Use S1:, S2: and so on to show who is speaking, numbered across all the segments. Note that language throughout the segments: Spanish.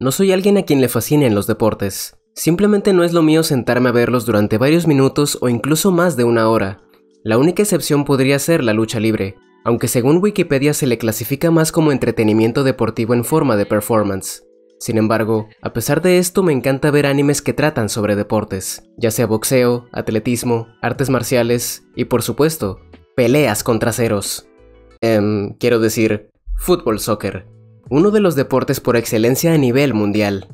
S1: No soy alguien a quien le fascinen los deportes. Simplemente no es lo mío sentarme a verlos durante varios minutos o incluso más de una hora. La única excepción podría ser la lucha libre, aunque según Wikipedia se le clasifica más como entretenimiento deportivo en forma de performance. Sin embargo, a pesar de esto me encanta ver animes que tratan sobre deportes, ya sea boxeo, atletismo, artes marciales y por supuesto, peleas con traseros. Quiero decir, fútbol soccer, uno de los deportes por excelencia a nivel mundial.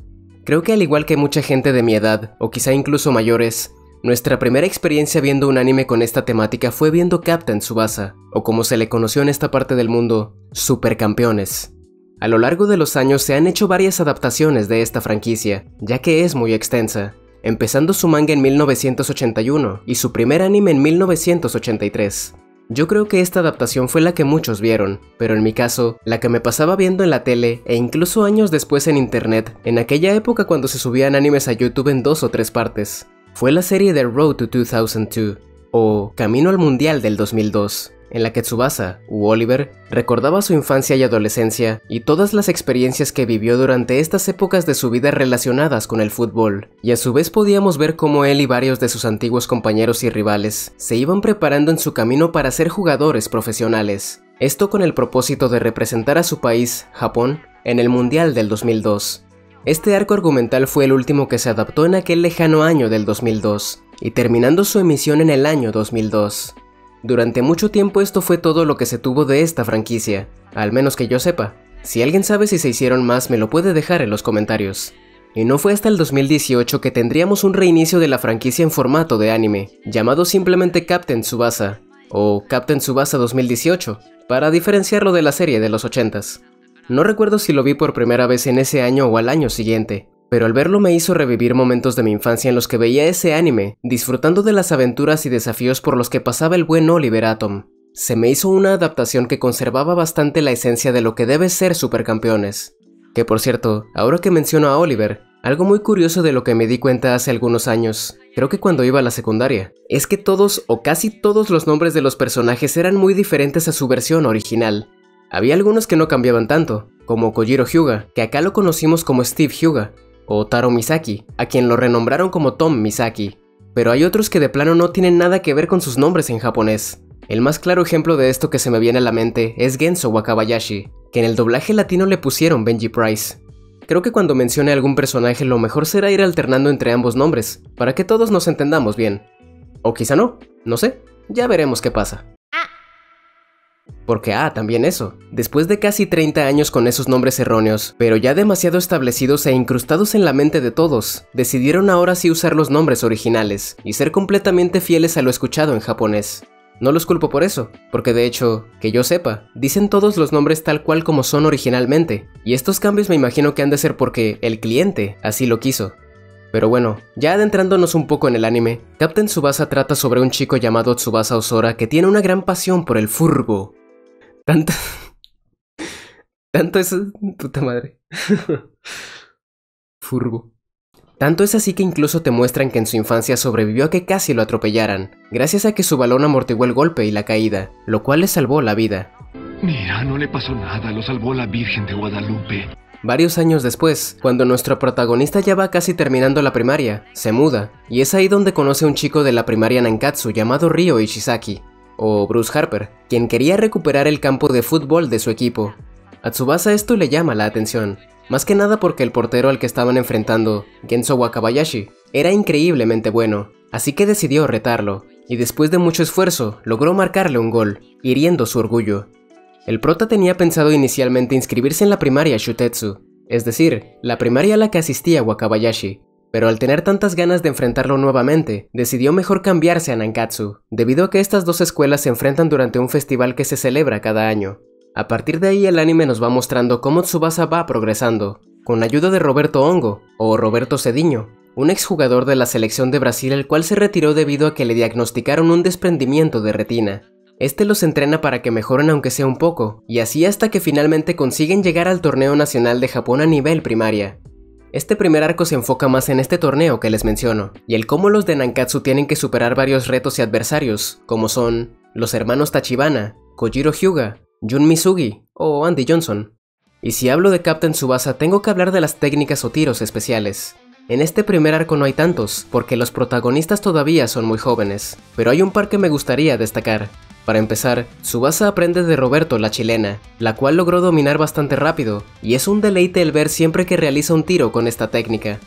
S1: Creo que al igual que mucha gente de mi edad, o quizá incluso mayores, nuestra primera experiencia viendo un anime con esta temática fue viendo Captain Tsubasa, o como se le conoció en esta parte del mundo, Supercampeones. A lo largo de los años se han hecho varias adaptaciones de esta franquicia, ya que es muy extensa, empezando su manga en 1981 y su primer anime en 1983. Yo creo que esta adaptación fue la que muchos vieron, pero en mi caso, la que me pasaba viendo en la tele e incluso años después en internet, en aquella época cuando se subían animes a YouTube en 2 o 3 partes, fue la serie de Road to 2002, o Camino al Mundial del 2002, en la que Tsubasa, u Oliver, recordaba su infancia y adolescencia y todas las experiencias que vivió durante estas épocas de su vida relacionadas con el fútbol, y a su vez podíamos ver cómo él y varios de sus antiguos compañeros y rivales se iban preparando en su camino para ser jugadores profesionales, esto con el propósito de representar a su país, Japón, en el Mundial del 2002. Este arco argumental fue el último que se adaptó en aquel lejano año del 2002, y terminando su emisión en el año 2002. Durante mucho tiempo esto fue todo lo que se tuvo de esta franquicia, al menos que yo sepa. Si alguien sabe si se hicieron más me lo puede dejar en los comentarios. Y no fue hasta el 2018 que tendríamos un reinicio de la franquicia en formato de anime, llamado simplemente Captain Tsubasa, o Captain Tsubasa 2018, para diferenciarlo de la serie de los 80s. No recuerdo si lo vi por primera vez en ese año o al año siguiente, pero al verlo me hizo revivir momentos de mi infancia en los que veía ese anime, disfrutando de las aventuras y desafíos por los que pasaba el buen Oliver Atom. Se me hizo una adaptación que conservaba bastante la esencia de lo que debe ser Supercampeones. Que por cierto, ahora que menciono a Oliver, algo muy curioso de lo que me di cuenta hace algunos años, creo que cuando iba a la secundaria, es que todos o casi todos los nombres de los personajes eran muy diferentes a su versión original. Había algunos que no cambiaban tanto, como Kojiro Hyuga, que acá lo conocimos como Steve Hyuga, o Taro Misaki, a quien lo renombraron como Tom Misaki. Pero hay otros que de plano no tienen nada que ver con sus nombres en japonés. El más claro ejemplo de esto que se me viene a la mente es Genso Wakabayashi, que en el doblaje latino le pusieron Benji Price. Creo que cuando mencione algún personaje lo mejor será ir alternando entre ambos nombres, para que todos nos entendamos bien. O quizá no, no sé, ya veremos qué pasa. Porque también eso, después de casi 30 años con esos nombres erróneos, pero ya demasiado establecidos e incrustados en la mente de todos, decidieron ahora sí usar los nombres originales y ser completamente fieles a lo escuchado en japonés. No los culpo por eso, porque de hecho, que yo sepa, dicen todos los nombres tal cual como son originalmente, y estos cambios me imagino que han de ser porque el cliente así lo quiso. Pero bueno, ya adentrándonos un poco en el anime, Captain Tsubasa trata sobre un chico llamado Tsubasa Ozora que tiene una gran pasión por el furbo. Tanto es... puta madre. Furbo. Tanto es así que incluso te muestran que en su infancia sobrevivió a que casi lo atropellaran, gracias a que su balón amortiguó el golpe y la caída, lo cual le salvó la vida.
S2: Mira, no le pasó nada, lo salvó la Virgen de Guadalupe.
S1: Varios años después, cuando nuestro protagonista ya va casi terminando la primaria, se muda, y es ahí donde conoce a un chico de la primaria Nankatsu llamado Ryo Ishizaki, o Bruce Harper, quien quería recuperar el campo de fútbol de su equipo. A Tsubasa esto le llama la atención, más que nada porque el portero al que estaban enfrentando, Genso Wakabayashi, era increíblemente bueno, así que decidió retarlo, y después de mucho esfuerzo, logró marcarle un gol, hiriendo su orgullo. El prota tenía pensado inicialmente inscribirse en la primaria Shutetsu, es decir, la primaria a la que asistía Wakabayashi, pero al tener tantas ganas de enfrentarlo nuevamente, decidió mejor cambiarse a Nankatsu, debido a que estas dos escuelas se enfrentan durante un festival que se celebra cada año. A partir de ahí el anime nos va mostrando cómo Tsubasa va progresando, con ayuda de Roberto Hongo, o Roberto Cediño, un exjugador de la selección de Brasil el cual se retiró debido a que le diagnosticaron un desprendimiento de retina. Este los entrena para que mejoren aunque sea un poco, y así hasta que finalmente consiguen llegar al torneo nacional de Japón a nivel primaria. Este primer arco se enfoca más en este torneo que les menciono, y el cómo los de Nankatsu tienen que superar varios retos y adversarios, como son los hermanos Tachibana, Kojiro Hyuga, Jun Misugi o Andy Johnson. Y si hablo de Captain Tsubasa, tengo que hablar de las técnicas o tiros especiales. En este primer arco no hay tantos, porque los protagonistas todavía son muy jóvenes, pero hay un par que me gustaría destacar. Para empezar, Tsubasa aprende de Roberto la chilena, la cual logró dominar bastante rápido, y es un deleite el ver siempre que realiza un tiro con esta técnica.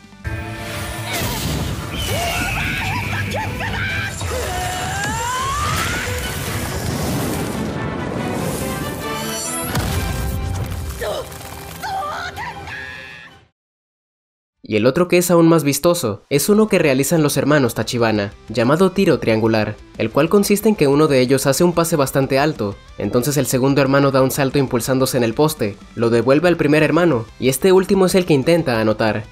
S1: Y el otro que es aún más vistoso, es uno que realizan los hermanos Tachibana, llamado tiro triangular, el cual consiste en que uno de ellos hace un pase bastante alto, entonces el segundo hermano da un salto impulsándose en el poste, lo devuelve al primer hermano, y este último es el que intenta anotar.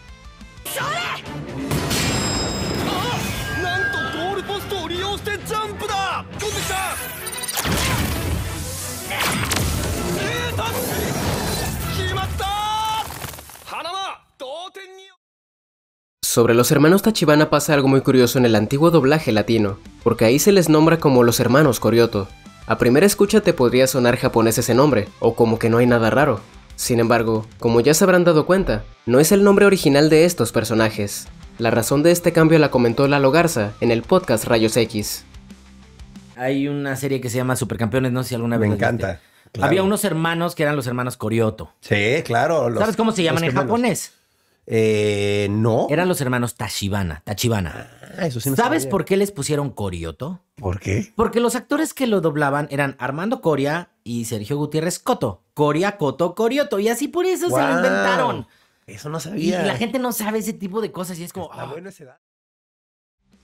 S1: Sobre los hermanos Tachibana pasa algo muy curioso en el antiguo doblaje latino, porque ahí se les nombra como los hermanos Koryoto. A primera escucha te podría sonar japonés ese nombre, o como que no hay nada raro. Sin embargo, como ya se habrán dado cuenta, no es el nombre original de estos personajes. La razón de este cambio la comentó Lalo Garza en el podcast Rayos X.
S3: Hay una serie que se llama Supercampeones, no sé si alguna vez.
S4: Me encanta.
S3: Claro. Había unos hermanos que eran los hermanos Koryoto.
S4: Sí, claro.
S3: ¿Sabes cómo se llaman en japonés?
S4: No.
S3: Eran los hermanos Tachibana.
S4: Eso sí no
S3: ¿Sabes
S4: sabía.
S3: por qué les pusieron Koryoto?
S4: ¿Por qué?
S3: Porque los actores que lo doblaban eran Armando Coria y Sergio Gutiérrez Coto. Coria, Coto, Koryoto. Y así por eso se lo inventaron.
S4: Eso no
S3: Y
S4: sabía.
S3: la gente no sabe ese tipo de cosas y es como...
S4: Está bueno ese dato.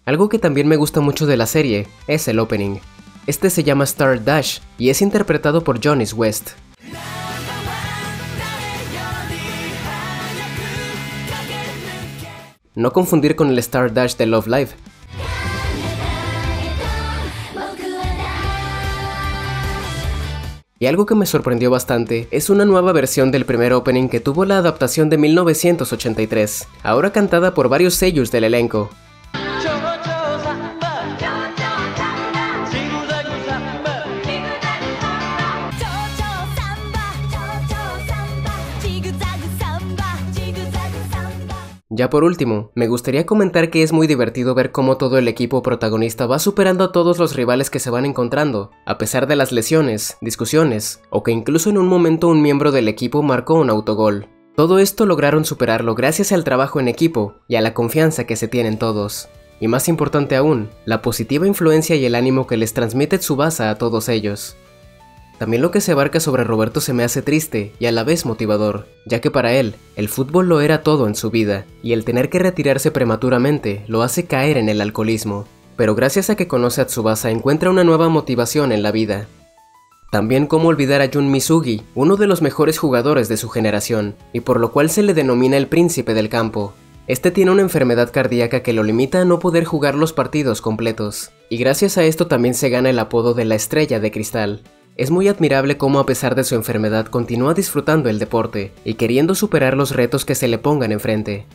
S1: Algo que también me gusta mucho de la serie es el opening. Este se llama Star Dash y es interpretado por Johnny West. No confundir con el Star Dash de Love Live. Y algo que me sorprendió bastante es una nueva versión del primer opening que tuvo la adaptación de 1983, ahora cantada por varios seiyūs del elenco. Ya por último, me gustaría comentar que es muy divertido ver cómo todo el equipo protagonista va superando a todos los rivales que se van encontrando, a pesar de las lesiones, discusiones, o que incluso en un momento un miembro del equipo marcó un autogol. Todo esto lograron superarlo gracias al trabajo en equipo y a la confianza que se tienen todos. Y más importante aún, la positiva influencia y el ánimo que les transmite Tsubasa a todos ellos. También lo que se abarca sobre Roberto se me hace triste y a la vez motivador, ya que para él, el fútbol lo era todo en su vida, y el tener que retirarse prematuramente lo hace caer en el alcoholismo. Pero gracias a que conoce a Tsubasa encuentra una nueva motivación en la vida. También cómo olvidar a Jun Misugi, uno de los mejores jugadores de su generación, y por lo cual se le denomina el príncipe del campo. Este tiene una enfermedad cardíaca que lo limita a no poder jugar los partidos completos, y gracias a esto también se gana el apodo de la estrella de cristal. Es muy admirable cómo a pesar de su enfermedad continúa disfrutando el deporte y queriendo superar los retos que se le pongan enfrente.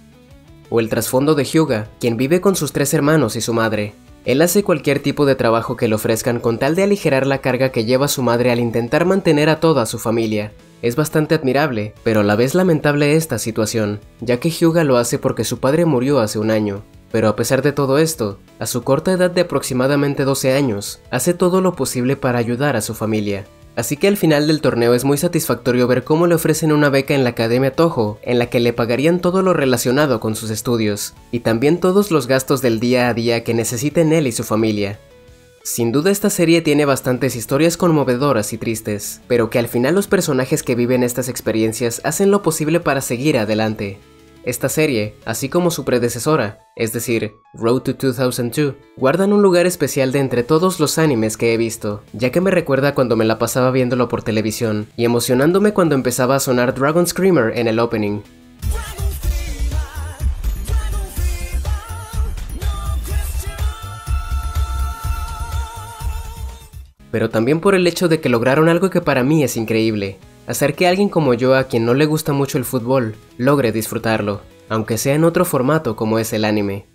S1: O el trasfondo de Hyuga, quien vive con sus 3 hermanos y su madre. Él hace cualquier tipo de trabajo que le ofrezcan con tal de aligerar la carga que lleva su madre al intentar mantener a toda su familia. Es bastante admirable, pero a la vez lamentable esta situación, ya que Hyuga lo hace porque su padre murió hace un año. Pero a pesar de todo esto, a su corta edad de aproximadamente 12 años, hace todo lo posible para ayudar a su familia. Así que al final del torneo es muy satisfactorio ver cómo le ofrecen una beca en la Academia Toho, en la que le pagarían todo lo relacionado con sus estudios, y también todos los gastos del día a día que necesiten él y su familia. Sin duda esta serie tiene bastantes historias conmovedoras y tristes, pero que al final los personajes que viven estas experiencias hacen lo posible para seguir adelante. Esta serie, así como su predecesora, es decir, Road to 2002, guardan un lugar especial de entre todos los animes que he visto, ya que me recuerda cuando me la pasaba viéndolo por televisión, y emocionándome cuando empezaba a sonar Dragon Screamer en el opening. Pero también por el hecho de que lograron algo que para mí es increíble. Hacer que alguien como yo, a quien no le gusta mucho el fútbol, logre disfrutarlo, aunque sea en otro formato como es el anime.